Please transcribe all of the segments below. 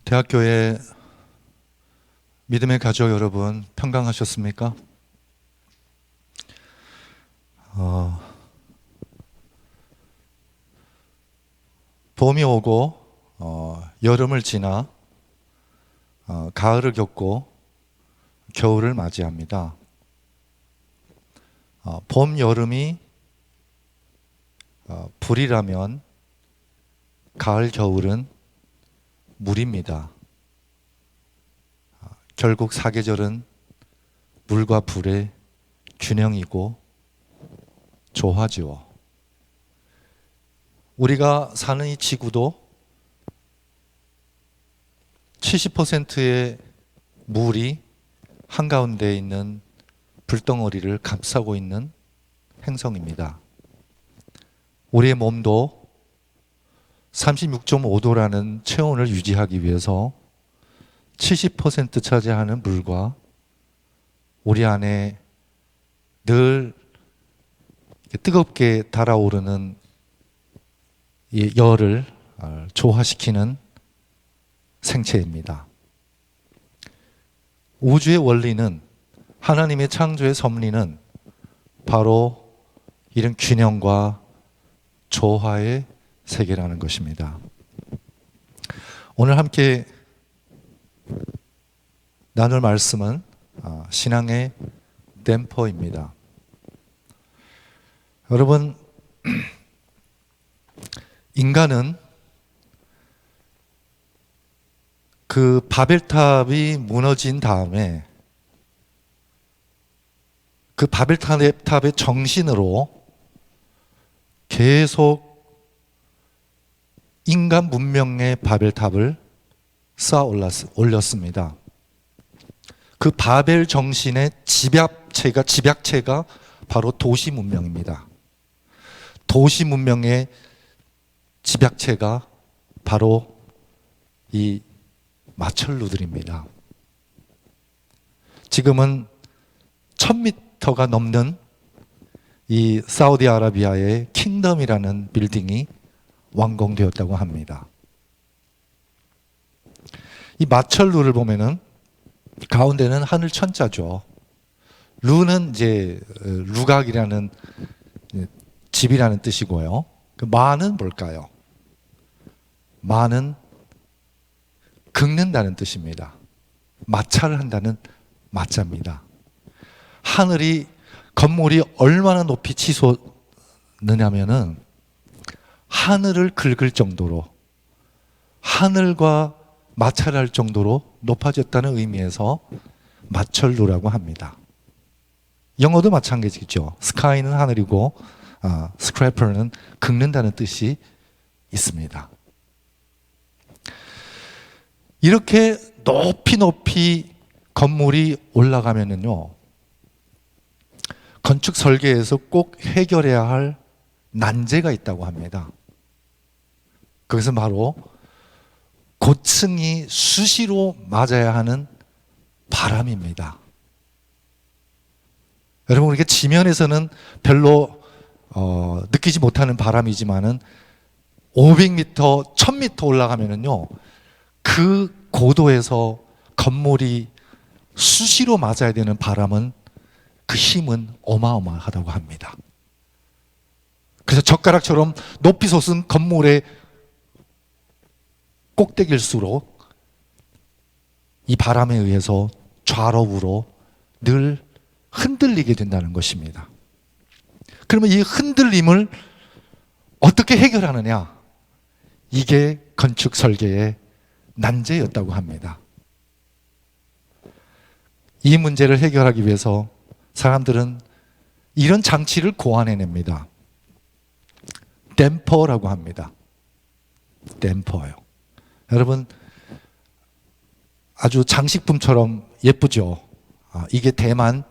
대학교에 믿음의 가족 여러분 평강하셨습니까? 봄이 오고 여름을 지나 가을을 겪고 겨울을 맞이합니다. 봄, 여름이 불이라면 가을, 겨울은 물입니다. 결국 사계절은 물과 불의 균형이고 조화지요. 우리가 사는 이 지구도 70%의 물이 한가운데 있는 불덩어리를 감싸고 있는 행성입니다. 우리의 몸도 36.5도라는 체온을 유지하기 위해서 70% 차지하는 물과 우리 안에 늘 뜨겁게 달아오르는 이 열을 조화시키는 생체입니다. 우주의 원리는, 하나님의 창조의 섭리는 바로 이런 균형과 조화의 세계라는 것입니다. 오늘 함께 나눌 말씀은 신앙의 댐퍼입니다. 여러분, 인간은 그 바벨탑이 무너진 다음에 그 바벨탑의 정신으로 계속 인간 문명의 바벨탑을 쌓아 올렸습니다. 그 바벨 정신의 집약체가 바로 도시 문명입니다. 도시 문명의 집약체가 바로 이 마철루들입니다. 지금은 1000m가 넘는 이 사우디아라비아의 킹덤이라는 빌딩이 완공되었다고 합니다. 이 마철루를 보면은 가운데는 하늘 천자죠. 루는 이제 루각이라는 집이라는 뜻이고요. 그 마는 뭘까요? 마는 긁는다는 뜻입니다. 마찰을 한다는 마자입니다. 하늘이, 건물이 얼마나 높이 치솟느냐면은 하늘을 긁을 정도로, 하늘과 마찰할 정도로 높아졌다는 의미에서 마철루라고 합니다. 영어도 마찬가지죠. 스카이는 하늘이고 스크래퍼는 긁는다는 뜻이 있습니다. 이렇게 높이 건물이 올라가면은요, 건축 설계에서 꼭 해결해야 할 난제가 있다고 합니다. 그것은 바로 고층이 수시로 맞아야 하는 바람입니다. 여러분, 우리가 지면에서는 별로 느끼지 못하는 바람이지만은 500m, 1000m 올라가면은요, 그 고도에서 건물이 수시로 맞아야 되는 바람은, 그 힘은 어마어마하다고 합니다. 그래서 젓가락처럼 높이 솟은 건물의 꼭대기일수록 이 바람에 의해서 좌로 우로 늘 흔들리게 된다는 것입니다. 그러면 이 흔들림을 어떻게 해결하느냐? 이게 건축 설계의 난제였다고 합니다. 이 문제를 해결하기 위해서 사람들은 이런 장치를 고안해냅니다. 댐퍼라고 합니다. 댐퍼요. 여러분, 아주 장식품처럼 예쁘죠? 이게 대만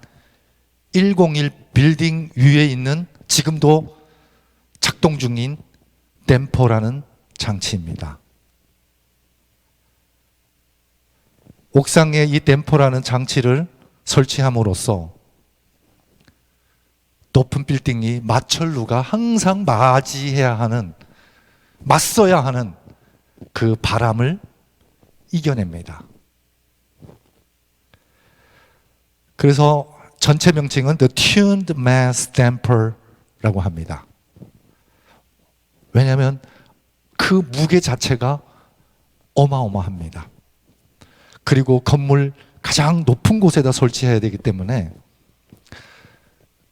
101 빌딩 위에 있는, 지금도 작동 중인 댐퍼라는 장치입니다. 옥상에 이 댐퍼라는 장치를 설치함으로써 높은 빌딩이 마철루가 항상 맞서야 하는 그 바람을 이겨냅니다. 그래서 전체 명칭은 The Tuned Mass Damper라고 합니다. 왜냐하면 그 무게 자체가 어마어마합니다. 그리고 건물 가장 높은 곳에다 설치해야 되기 때문에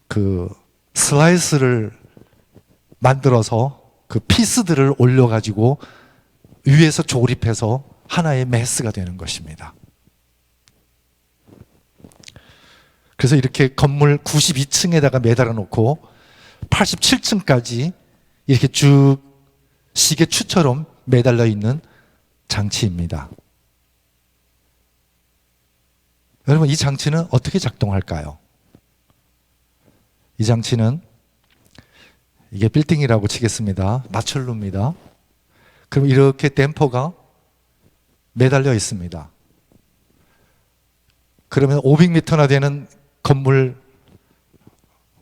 그 슬라이스를 만들어서 그 피스들을 올려가지고 위에서 조립해서 하나의 매스가 되는 것입니다. 그래서 이렇게 건물 92층에다가 매달아 놓고 87층까지 이렇게 쭉 시계추처럼 매달려 있는 장치입니다. 여러분, 이 장치는 어떻게 작동할까요? 이 장치는 이게 빌딩이라고 치겠습니다. 마철로입니다. 그럼 이렇게 댐퍼가 매달려 있습니다. 그러면 500m나 되는 건물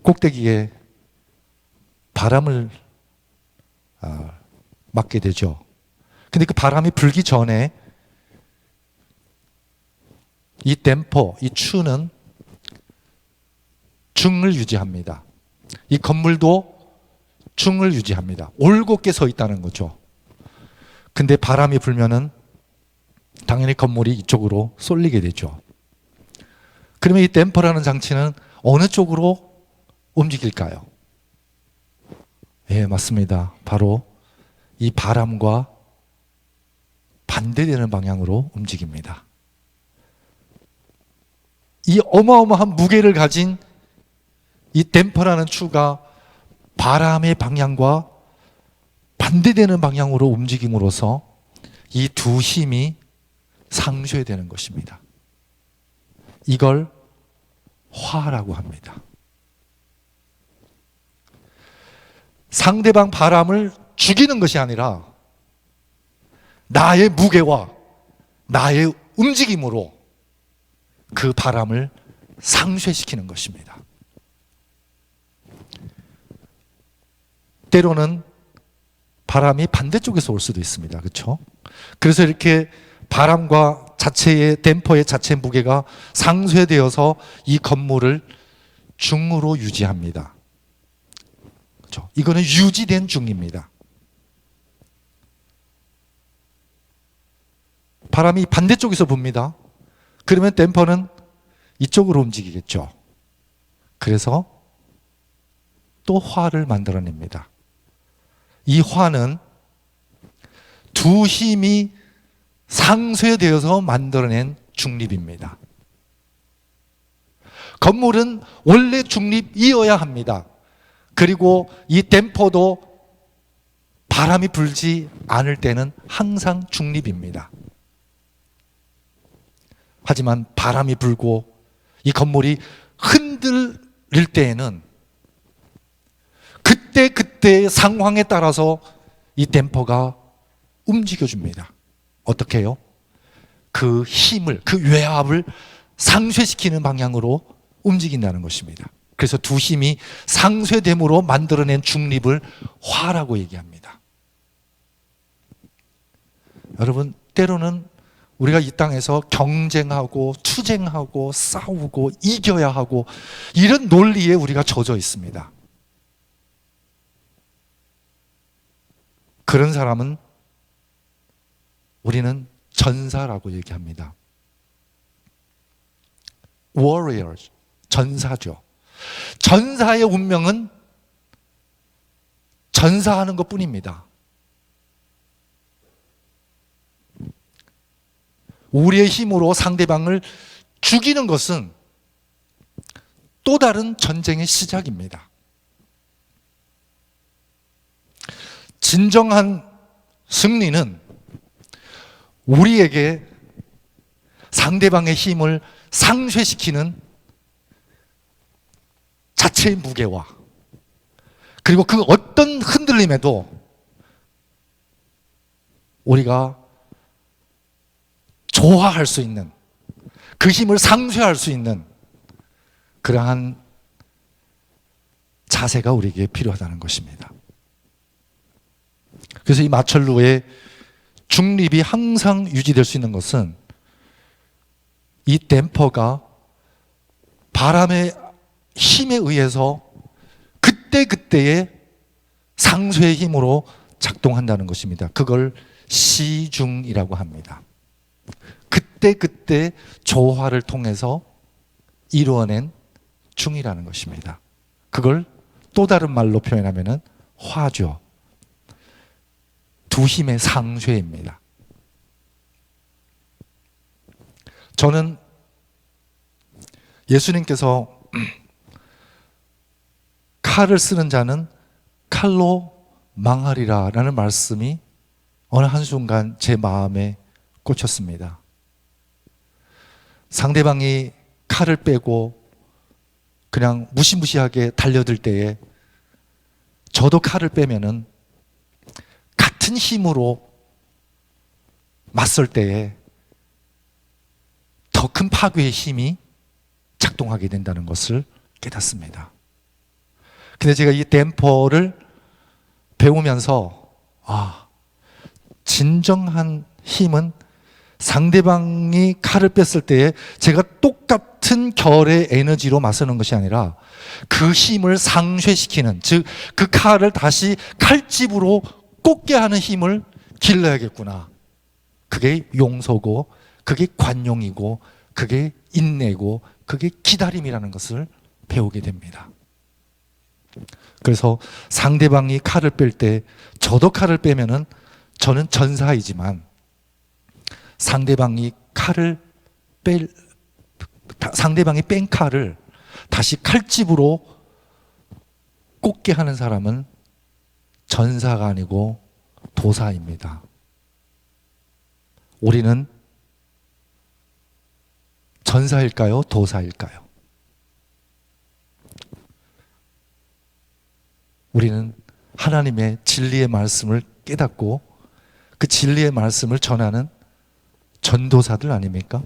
꼭대기에 바람을 맞게 되죠. 근데 그 바람이 불기 전에 이 댐퍼, 이 추는 중을 유지합니다. 이 건물도 중을 유지합니다. 올곧게 서 있다는 거죠. 근데 바람이 불면은 당연히 건물이 이쪽으로 쏠리게 되죠. 그러면 이 댐퍼라는 장치는 어느 쪽으로 움직일까요? 예, 맞습니다. 바로 이 바람과 반대되는 방향으로 움직입니다. 이 어마어마한 무게를 가진 이 댐퍼라는 추가 바람의 방향과 반대되는 방향으로 움직임으로써 이 두 힘이 상쇄되는 것입니다. 이걸 화라고 합니다. 상대방 바람을 죽이는 것이 아니라 나의 무게와 나의 움직임으로 그 바람을 상쇄시키는 것입니다. 때로는 바람이 반대쪽에서 올 수도 있습니다. 그렇죠? 그래서 이렇게 바람과 자체의 댐퍼의 자체 무게가 상쇄되어서 이 건물을 중으로 유지합니다. 그렇죠? 이거는 유지된 중입니다. 바람이 반대쪽에서 붑니다. 그러면 댐퍼는 이쪽으로 움직이겠죠. 그래서 또 화를 만들어냅니다. 이 화는 두 힘이 상쇄되어서 만들어낸 중립입니다. 건물은 원래 중립이어야 합니다. 그리고 이 댐퍼도 바람이 불지 않을 때는 항상 중립입니다. 하지만 바람이 불고 이 건물이 흔들릴 때에는 그때그때의 상황에 따라서 이 댐퍼가 움직여줍니다. 어떻게 해요? 그 힘을, 그 외압을 상쇄시키는 방향으로 움직인다는 것입니다. 그래서 두 힘이 상쇄됨으로 만들어낸 중립을 화라고 얘기합니다. 여러분, 때로는 우리가 이 땅에서 경쟁하고 투쟁하고 싸우고 이겨야 하고 이런 논리에 우리가 젖어 있습니다. 그런 사람은 우리는 전사라고 얘기합니다. warrior, 전사죠. 전사의 운명은 전사하는 것 뿐입니다. 우리의 힘으로 상대방을 죽이는 것은 또 다른 전쟁의 시작입니다. 진정한 승리는 우리에게 상대방의 힘을 상쇄시키는 자체의 무게와 그리고 그 어떤 흔들림에도 우리가 조화할 수 있는, 그 힘을 상쇄할 수 있는 그러한 자세가 우리에게 필요하다는 것입니다. 그래서 이 마철루의 중립이 항상 유지될 수 있는 것은 이 댐퍼가 바람의 힘에 의해서 그때그때의 상쇄의 힘으로 작동한다는 것입니다. 그걸 시중이라고 합니다. 그때그때 조화를 통해서 이루어낸 중이라는 것입니다. 그걸 또 다른 말로 표현하면 화죠. 두 힘의 상쇄입니다. 저는 예수님께서 칼을 쓰는 자는 칼로 망하리라 라는 말씀이 어느 한순간 제 마음에 꽂혔습니다. 상대방이 칼을 빼고 그냥 무시무시하게 달려들 때에 저도 칼을 빼면은 같은 힘으로 맞설 때에 더 큰 파괴의 힘이 작동하게 된다는 것을 깨닫습니다. 근데 제가 이 댐퍼를 배우면서 진정한 힘은 상대방이 칼을 뺐을 때에 제가 똑같은 결의 에너지로 맞서는 것이 아니라 그 힘을 상쇄시키는, 즉 그 칼을 다시 칼집으로 꽂게 하는 힘을 길러야겠구나. 그게 용서고, 그게 관용이고, 그게 인내고, 그게 기다림이라는 것을 배우게 됩니다. 그래서 상대방이 칼을 뺄 때 저도 칼을 빼면은 저는 전사이지만 상대방이 뺀 칼을 다시 칼집으로 꽂게 하는 사람은 전사가 아니고 도사입니다. 우리는 전사일까요? 도사일까요? 우리는 하나님의 진리의 말씀을 깨닫고 그 진리의 말씀을 전하는 전도사들 아닙니까?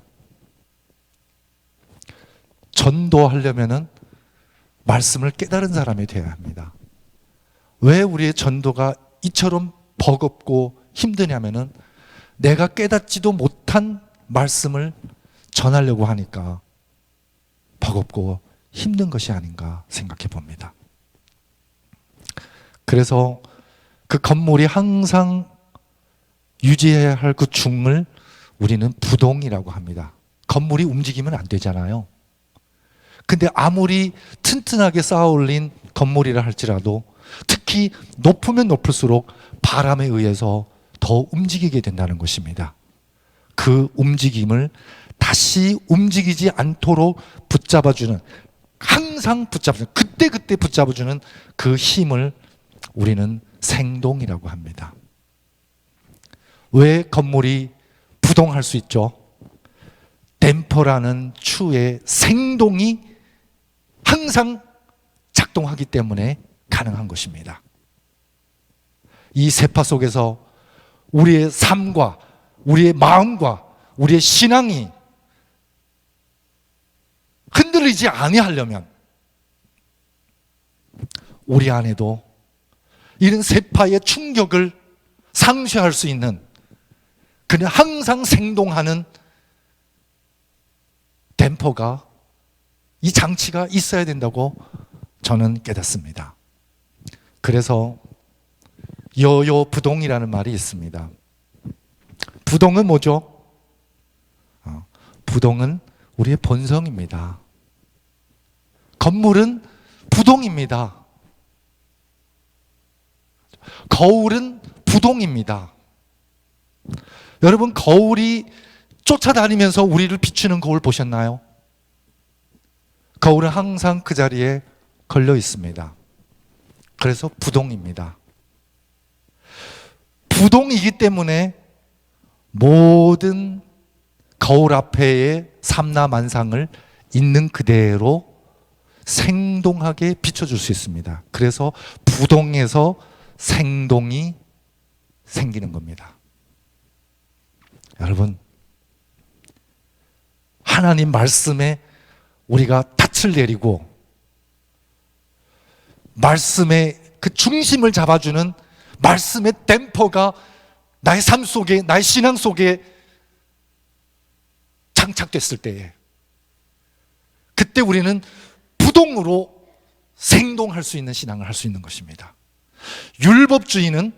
전도하려면은 말씀을 깨달은 사람이 되어야 합니다. 왜 우리의 전도가 이처럼 버겁고 힘드냐면은 내가 깨닫지도 못한 말씀을 전하려고 하니까 버겁고 힘든 것이 아닌가 생각해 봅니다. 그래서 그 건물이 항상 유지해야 할 그 중을 우리는 부동이라고 합니다. 건물이 움직이면 안 되잖아요. 근데 아무리 튼튼하게 쌓아 올린 건물이라 할지라도 특히 높으면 높을수록 바람에 의해서 더 움직이게 된다는 것입니다. 그 움직임을 다시 움직이지 않도록 붙잡아주는, 항상 붙잡아주는, 그때그때 붙잡아주는 그 힘을 우리는 생동이라고 합니다. 왜 건물이 부동할 수 있죠? 댐퍼라는 추의 생동이 항상 작동하기 때문에 가능한 것입니다. 이 세파 속에서 우리의 삶과 우리의 마음과 우리의 신앙이 흔들리지 아니하려면 우리 안에도 이런 세파의 충격을 상쇄할 수 있는, 그냥 항상 생동하는 댐퍼가, 이 장치가 있어야 된다고 저는 깨닫습니다. 그래서 여요부동이라는 말이 있습니다. 부동은 뭐죠? 부동은 우리의 본성입니다. 건물은 부동입니다. 거울은 부동입니다. 여러분, 거울이 쫓아다니면서 우리를 비추는 거울 보셨나요? 거울은 항상 그 자리에 걸려 있습니다. 그래서 부동입니다. 부동이기 때문에 모든 거울 앞에의 삼라만상을 있는 그대로 생동하게 비춰줄 수 있습니다. 그래서 부동에서 생동이 생기는 겁니다. 여러분, 하나님 말씀에 우리가 닻을 내리고 말씀의 그 중심을 잡아주는 말씀의 댐퍼가 나의 삶 속에, 나의 신앙 속에 장착됐을 때에, 그때 우리는 부동으로 생동할 수 있는 신앙을 할 수 있는 것입니다. 율법주의는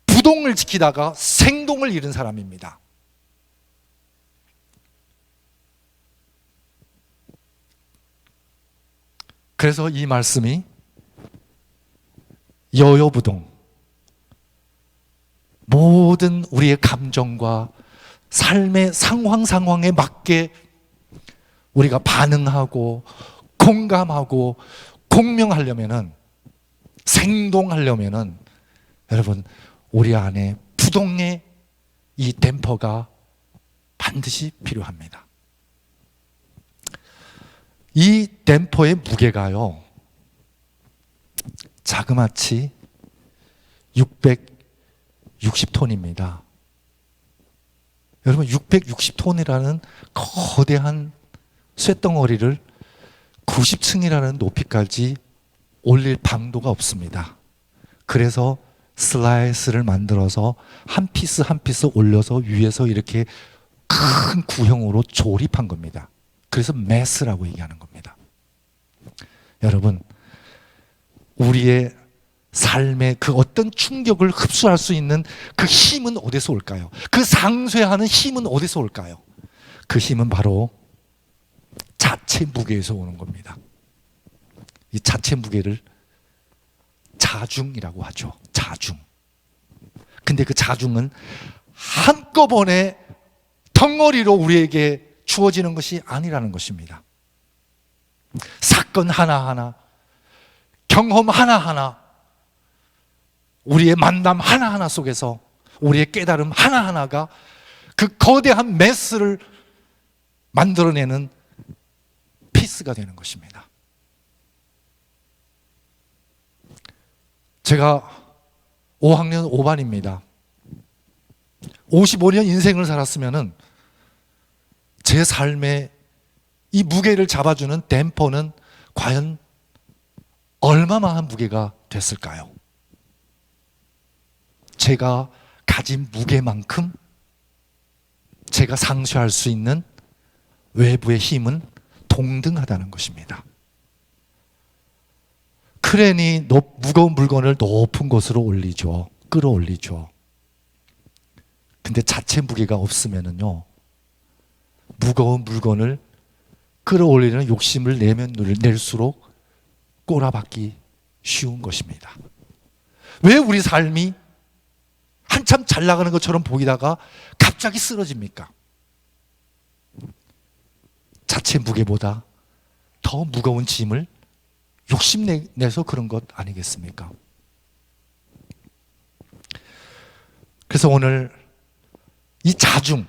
부동을 지키다가 생동을 잃은 사람입니다. 그래서 이 말씀이 여여부동, 모든 우리의 감정과 삶의 상황에 맞게 우리가 반응하고 공감하고 공명하려면은, 생동하려면은, 여러분, 우리 안에 부동의 이 댐퍼가 반드시 필요합니다. 이 댐퍼의 무게가요, 자그마치 660톤입니다. 여러분, 660톤이라는 거대한 쇳덩어리를 90층이라는 높이까지 올릴 방도가 없습니다. 그래서 슬라이스를 만들어서 한 피스 한 피스 올려서 위에서 이렇게 큰 구형으로 조립한 겁니다. 그래서 매스라고 얘기하는 겁니다. 여러분, 우리의 삶의 그 어떤 충격을 흡수할 수 있는 그 힘은 어디서 올까요? 그 상쇄하는 힘은 어디서 올까요? 그 힘은 바로 자체 무게에서 오는 겁니다. 이 자체 무게를 자중이라고 하죠. 자중. 근데 그 자중은 한꺼번에 덩어리로 우리에게 주어지는 것이 아니라는 것입니다. 사건 하나하나, 경험 하나하나, 우리의 만남 하나하나 속에서 우리의 깨달음 하나하나가 그 거대한 메스를 만들어내는 피스가 되는 것입니다. 제가 5학년 5반입니다. 55년 인생을 살았으면은 제 삶에 이 무게를 잡아주는 댐퍼는 과연 얼마만한 무게가 됐을까요? 제가 가진 무게만큼 제가 상쇄할 수 있는 외부의 힘은 동등하다는 것입니다. 크레인이 무거운 물건을 높은 곳으로 올리죠. 끌어올리죠. 근데 자체 무게가 없으면은요, 무거운 물건을 끌어올리는 욕심을 낼수록 꼬라박기 쉬운 것입니다. 왜 우리 삶이 한참 잘 나가는 것처럼 보이다가 갑자기 쓰러집니까? 자체 무게보다 더 무거운 짐을 욕심내서 그런 것 아니겠습니까? 그래서 오늘 이 자중,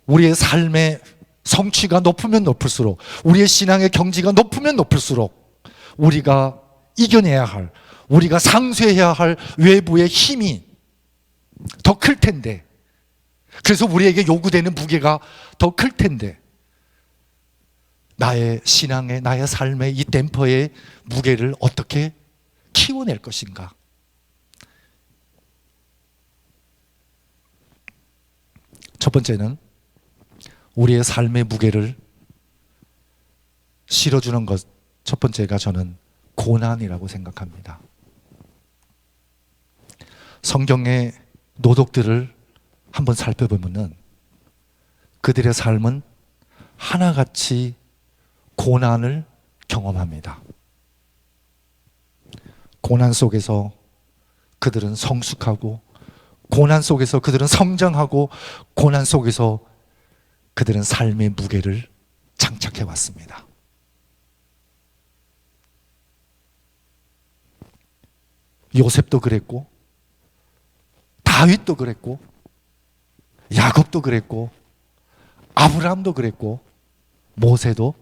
우리의 삶의 성취가 높으면 높을수록, 우리의 신앙의 경지가 높으면 높을수록 우리가 이겨내야 할, 우리가 상쇄해야 할 외부의 힘이 더 클 텐데, 그래서 우리에게 요구되는 무게가 더 클 텐데, 나의 신앙의, 나의 삶의 이 댐퍼의 무게를 어떻게 키워낼 것인가? 첫 번째는 우리의 삶의 무게를 실어주는 것, 첫 번째가 저는 고난이라고 생각합니다. 성경의 노독들을 한번 살펴보면은 그들의 삶은 하나같이 고난을 경험합니다. 고난 속에서 그들은 성숙하고, 고난 속에서 그들은 성장하고, 고난 속에서 그들은 삶의 무게를 장착해 왔습니다. 요셉도 그랬고, 다윗도 그랬고, 야곱도 그랬고, 아브라함도 그랬고, 모세도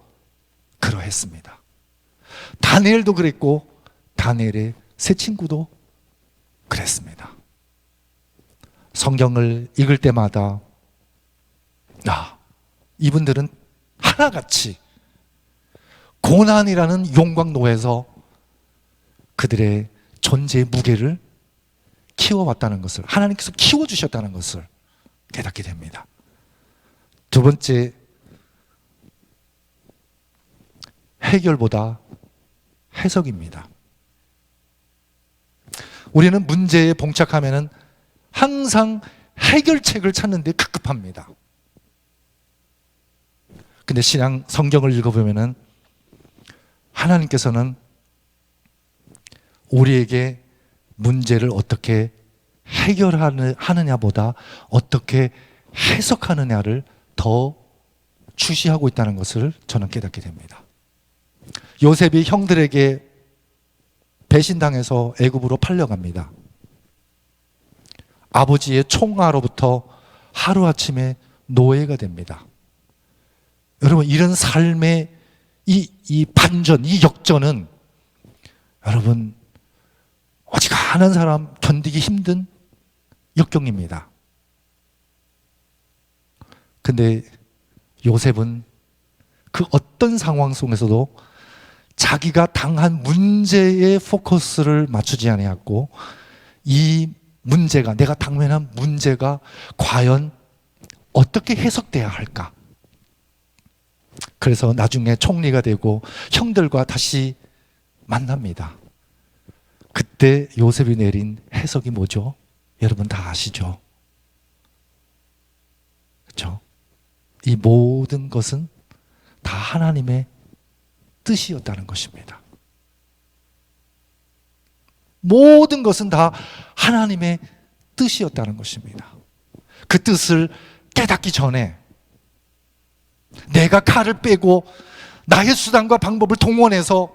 그러했습니다. 다니엘도 그랬고, 다니엘의 세 친구도 그랬습니다. 성경을 읽을 때마다 이분들은 하나같이 고난이라는 용광로에서 그들의 존재의 무게를 키워왔다는 것을, 하나님께서 키워주셨다는 것을 깨닫게 됩니다. 두 번째, 해결보다 해석입니다. 우리는 문제에 봉착하면은 항상 해결책을 찾는 데 급급합니다. 근데 신앙 성경을 읽어보면은 하나님께서는 우리에게 문제를 어떻게 해결하느냐보다 어떻게 해석하느냐를 더 주시하고 있다는 것을 저는 깨닫게 됩니다. 요셉이 형들에게 배신당해서 애굽으로 팔려갑니다. 아버지의 총아로부터 하루아침에 노예가 됩니다. 여러분, 이런 삶의 이 반전, 이 역전은 여러분 어지간한 사람 견디기 힘든 역경입니다. 근데 요셉은 그 어떤 상황 속에서도 자기가 당한 문제에 포커스를 맞추지 아니했고, 이 문제가, 내가 당면한 문제가 과연 어떻게 해석돼야 할까? 그래서 나중에 총리가 되고 형들과 다시 만납니다. 그때 요셉이 내린 해석이 뭐죠? 여러분 다 아시죠? 그렇죠? 이 모든 것은 다 하나님의 뜻이었다는 것입니다. 모든 것은 다 하나님의 뜻이었다는 것입니다. 그 뜻을 깨닫기 전에 내가 칼을 빼고 나의 수단과 방법을 동원해서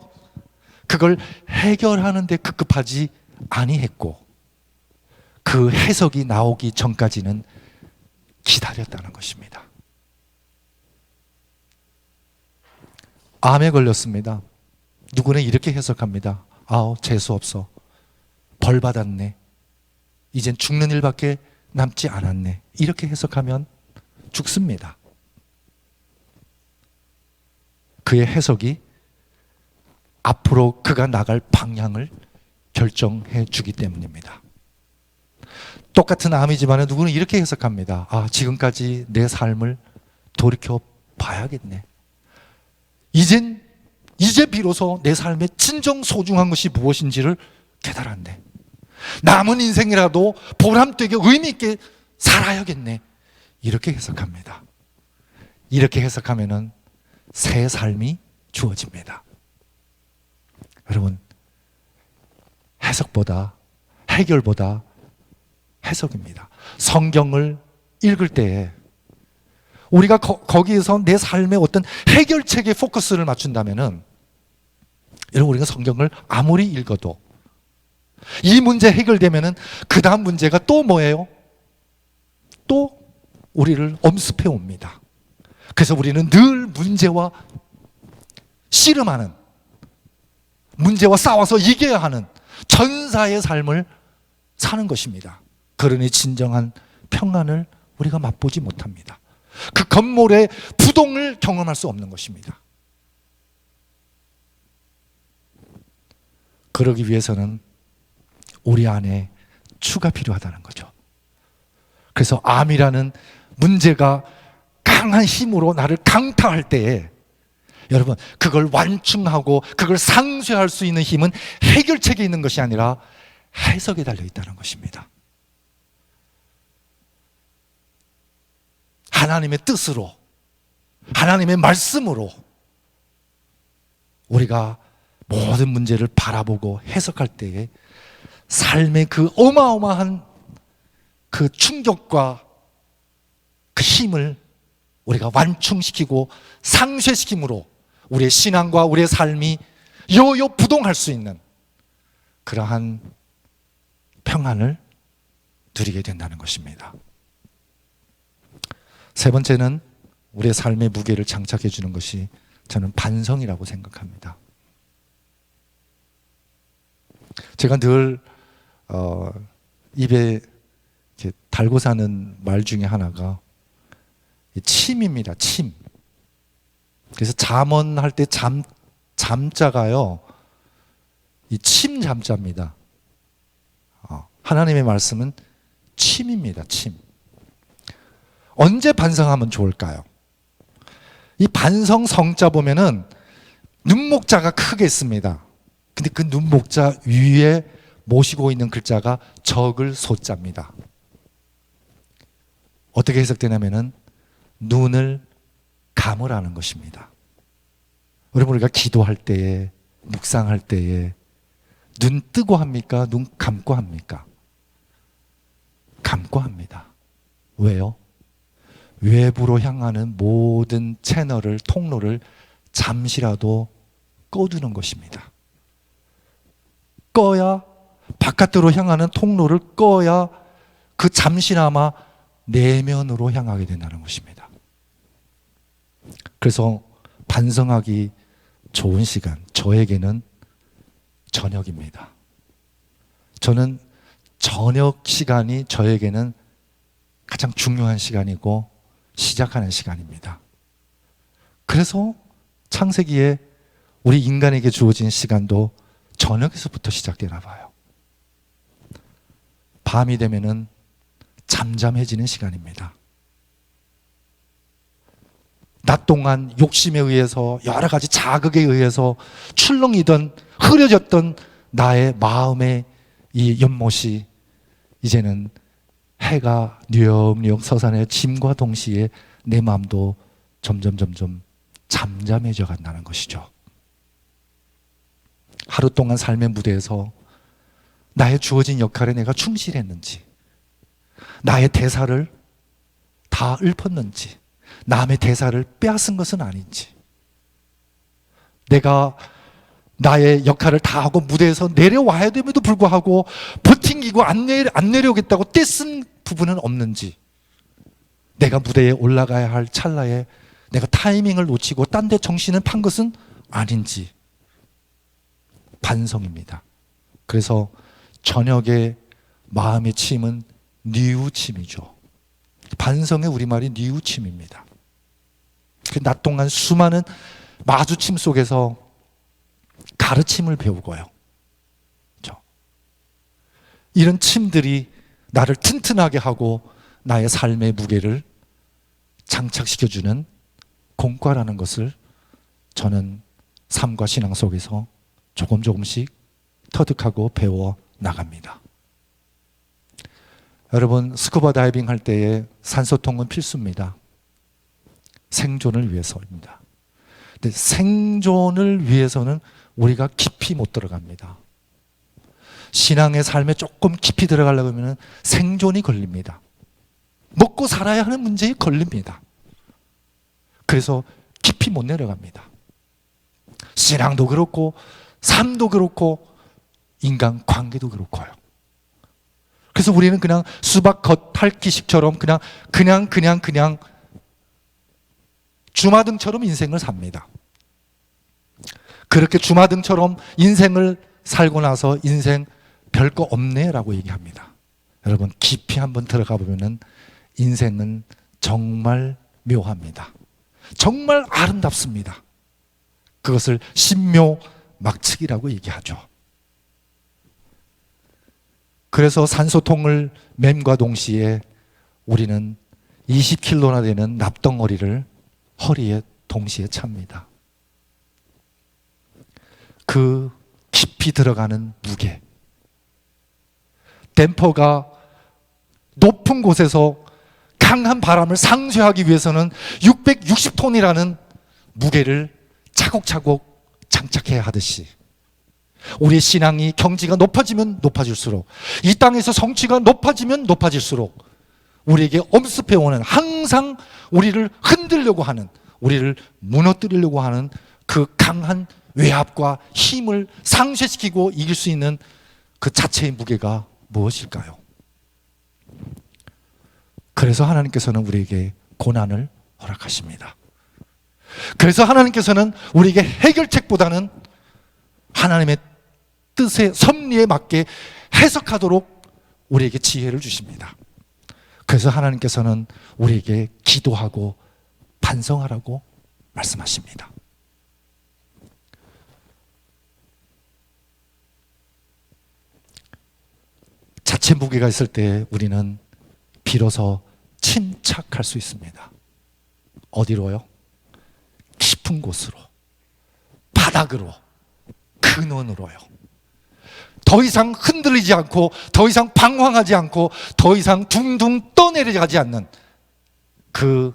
그걸 해결하는 데 급급하지 아니했고, 그 해석이 나오기 전까지는 기다렸다는 것입니다. 암에 걸렸습니다. 누구는 이렇게 해석합니다. 아우, 재수 없어. 벌 받았네. 이젠 죽는 일밖에 남지 않았네. 이렇게 해석하면 죽습니다. 그의 해석이 앞으로 그가 나갈 방향을 결정해 주기 때문입니다. 똑같은 암이지만 누구는 이렇게 해석합니다. 아, 지금까지 내 삶을 돌이켜 봐야겠네. 이제 비로소 내 삶의 진정 소중한 것이 무엇인지를 깨달았네. 남은 인생이라도 보람되게 의미있게 살아야겠네. 이렇게 해석합니다. 이렇게 해석하면은 새 삶이 주어집니다. 여러분, 해석보다, 해결보다 해석입니다. 성경을 읽을 때에 우리가 거기에서 내 삶의 어떤 해결책에 포커스를 맞춘다면은, 여러분, 우리가 성경을 아무리 읽어도 이 문제 해결되면은 그 다음 문제가 또 뭐예요? 또 우리를 엄습해 옵니다. 그래서 우리는 늘 문제와 씨름하는, 문제와 싸워서 이겨야 하는 전사의 삶을 사는 것입니다. 그러니 진정한 평안을 우리가 맛보지 못합니다. 그 건물의 부동을 경험할 수 없는 것입니다. 그러기 위해서는 우리 안에 추가 필요하다는 거죠. 그래서 암이라는 문제가 강한 힘으로 나를 강타할 때에, 여러분, 그걸 완충하고 그걸 상쇄할 수 있는 힘은 해결책에 있는 것이 아니라 해석에 달려 있다는 것입니다. 하나님의 뜻으로, 하나님의 말씀으로 우리가 모든 문제를 바라보고 해석할 때에 삶의 그 어마어마한 그 충격과 그 힘을 우리가 완충시키고 상쇄시킴으로 우리의 신앙과 우리의 삶이 요요부동할 수 있는 그러한 평안을 누리게 된다는 것입니다. 세 번째는 우리의 삶의 무게를 장착해 주는 것이 저는 반성이라고 생각합니다. 제가 늘 입에 이렇게 달고 사는 말 중에 하나가 침입니다. 침. 그래서 잠언할 때 잠자가요, 이 침 잠자입니다. 하나님의 말씀은 침입니다. 침. 언제 반성하면 좋을까요? 이 반성 성자 보면은 눈목자가 크게 있습니다. 근데 그 눈목자 위에 모시고 있는 글자가 적을 소자입니다. 어떻게 해석되냐면은 눈을 감으라는 것입니다. 여러분, 우리가 기도할 때에, 묵상할 때에 눈 뜨고 합니까? 눈 감고 합니까? 감고 합니다. 왜요? 외부로 향하는 모든 채널을, 통로를 잠시라도 꺼두는 것입니다. 꺼야, 바깥으로 향하는 통로를 꺼야 그 잠시나마 내면으로 향하게 된다는 것입니다. 그래서 반성하기 좋은 시간, 저에게는 저녁입니다. 저는 저녁 시간이 저에게는 가장 중요한 시간이고 시작하는 시간입니다. 그래서 창세기에 우리 인간에게 주어진 시간도 저녁에서부터 시작되나 봐요. 밤이 되면은 잠잠해지는 시간입니다. 낮 동안 욕심에 의해서, 여러 가지 자극에 의해서 출렁이던, 흐려졌던 나의 마음의 이 연못이 이제는 해가 뉘엄뉘엄 서산에 짐과 동시에 내 마음도 점점 잠잠해져 간다는 것이죠. 하루 동안 삶의 무대에서 나의 주어진 역할에 내가 충실했는지, 나의 대사를 다 읊었는지, 남의 대사를 빼앗은 것은 아닌지, 내가 나의 역할을 다 하고 무대에서 내려와야 됨에도 불구하고 버팅기고 안 내려오겠다고 떼쓴 부분은 없는지, 내가 무대에 올라가야 할 찰나에 내가 타이밍을 놓치고 딴 데 정신을 판 것은 아닌지 반성입니다. 그래서 저녁에 마음의 침은 뉘우침이죠. 반성의 우리말이 뉘우침입니다. 낮 동안 수많은 마주침 속에서 가르침을 배우고요. 그렇죠? 이런 침들이 나를 튼튼하게 하고 나의 삶의 무게를 장착시켜주는 공과라는 것을 저는 삶과 신앙 속에서 조금씩 터득하고 배워 나갑니다. 여러분, 스쿠버 다이빙 할 때에 산소통은 필수입니다. 생존을 위해서입니다. 근데 생존을 위해서는 우리가 깊이 못 들어갑니다. 신앙의 삶에 조금 깊이 들어가려고 하면 생존이 걸립니다. 먹고 살아야 하는 문제에 걸립니다. 그래서 깊이 못 내려갑니다. 신앙도 그렇고 삶도 그렇고 인간 관계도 그렇고요. 그래서 우리는 그냥 수박 겉핥기식처럼 그냥 주마등처럼 인생을 삽니다. 그렇게 주마등처럼 인생을 살고 나서 인생 별거 없네라고 얘기합니다. 여러분, 깊이 한번 들어가 보면은 인생은 정말 묘합니다. 정말 아름답습니다. 그것을 신묘막측이라고 얘기하죠. 그래서 산소통을 맴과 동시에 우리는 20kg나 되는 납덩어리를 허리에 동시에 찹니다. 그 깊이 들어가는 무게, 댐퍼가 높은 곳에서 강한 바람을 상쇄하기 위해서는 660톤이라는 무게를 차곡차곡 장착해야 하듯이 우리의 신앙이, 경지가 높아지면 높아질수록, 이 땅에서 성취가 높아지면 높아질수록 우리에게 엄습해오는, 항상 우리를 흔들려고 하는, 우리를 무너뜨리려고 하는 그 강한 외압과 힘을 상쇄시키고 이길 수 있는 그 자체의 무게가 무엇일까요? 그래서 하나님께서는 우리에게 고난을 허락하십니다. 그래서 하나님께서는 우리에게 해결책보다는 하나님의 뜻의 섭리에 맞게 해석하도록 우리에게 지혜를 주십니다. 그래서 하나님께서는 우리에게 기도하고 반성하라고 말씀하십니다. 자체 무게가 있을 때 우리는 비로소 침착할 수 있습니다. 어디로요? 깊은 곳으로, 바닥으로, 근원으로요. 더 이상 흔들리지 않고, 더 이상 방황하지 않고, 더 이상 둥둥 떠내려가지 않는 그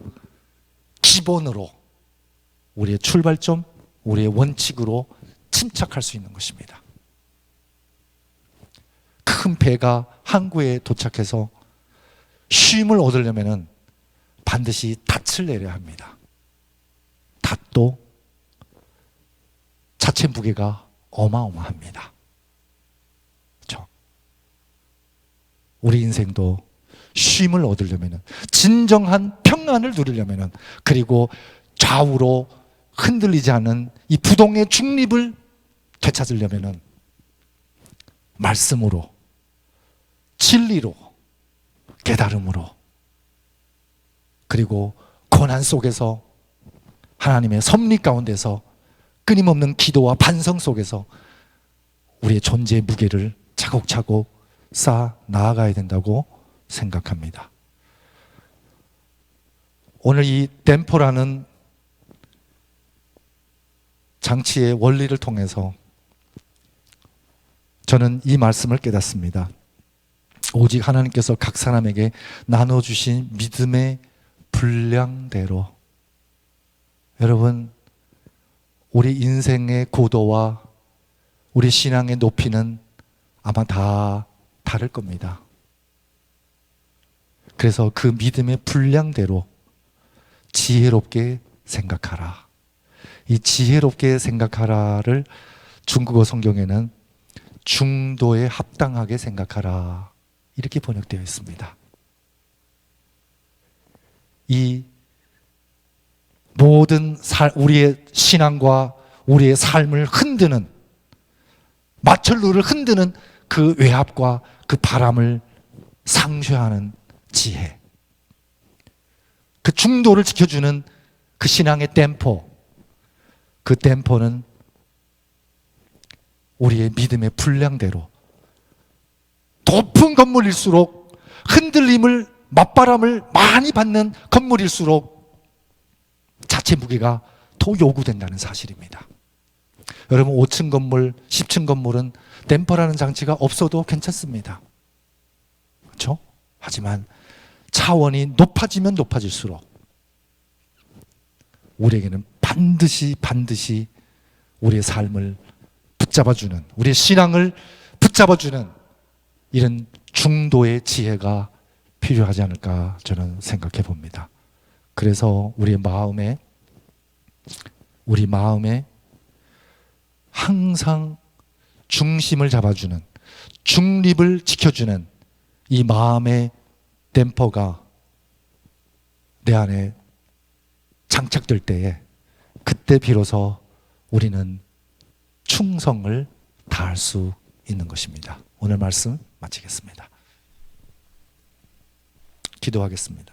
기본으로, 우리의 출발점, 우리의 원칙으로 침착할 수 있는 것입니다. 큰 배가 항구에 도착해서 쉼을 얻으려면 반드시 닻을 내려야 합니다. 닻도 자체 무게가 어마어마합니다. 그렇죠? 우리 인생도 쉼을 얻으려면, 진정한 평안을 누리려면, 그리고 좌우로 흔들리지 않은 이 부동의 중립을 되찾으려면 말씀으로, 진리로, 깨달음으로, 그리고 고난 속에서 하나님의 섭리 가운데서 끊임없는 기도와 반성 속에서 우리의 존재의 무게를 차곡차곡 쌓아 나아가야 된다고 생각합니다. 오늘 이 댐퍼라는 장치의 원리를 통해서 저는 이 말씀을 깨닫습니다. 오직 하나님께서 각 사람에게 나눠주신 믿음의 분량대로, 여러분, 우리 인생의 고도와 우리 신앙의 높이는 아마 다 다를 겁니다. 그래서 그 믿음의 분량대로 지혜롭게 생각하라. 이 지혜롭게 생각하라를 중국어 성경에는 중도에 합당하게 생각하라, 이렇게 번역되어 있습니다. 이 모든 우리의 신앙과 우리의 삶을 흔드는, 마철루를 흔드는 그 외압과 그 바람을 상쇄하는 지혜, 그 중도를 지켜주는 그 신앙의 댐퍼, 그 댐퍼는 우리의 믿음의 분량대로 높은 건물일수록, 흔들림을, 맞바람을 많이 받는 건물일수록 자체 무게가 더 요구된다는 사실입니다. 여러분, 5층 건물, 10층 건물은 댐퍼라는 장치가 없어도 괜찮습니다. 그렇죠? 하지만 차원이 높아지면 높아질수록 우리에게는 반드시 우리의 삶을 붙잡아주는, 우리의 신앙을 붙잡아주는 이런 중도의 지혜가 필요하지 않을까 저는 생각해 봅니다. 그래서 우리 마음에 항상 중심을 잡아주는, 중립을 지켜주는 이 마음의 댐퍼가 내 안에 장착될 때에, 그때 비로소 우리는 충성을 다할 수 있는 것입니다. 오늘 말씀 마치겠습니다. 기도하겠습니다.